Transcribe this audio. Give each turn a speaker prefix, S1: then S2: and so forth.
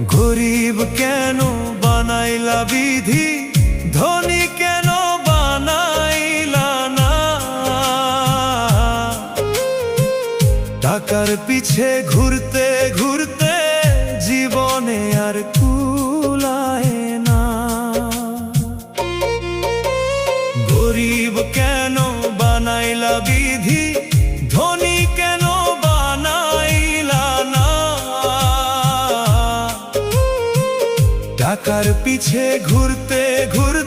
S1: গরিব কেন বানাইলা বিধি, ধনী কেন বানাইলা না? টাকার পিছে ঘুরতে ঘুরতে জীবনে আর কুলায় না। গরিব কেন বানাইলা বিধি, ধনী কেন বানাইলা না? টাকার পিছে ঘুরতে ঘুরতে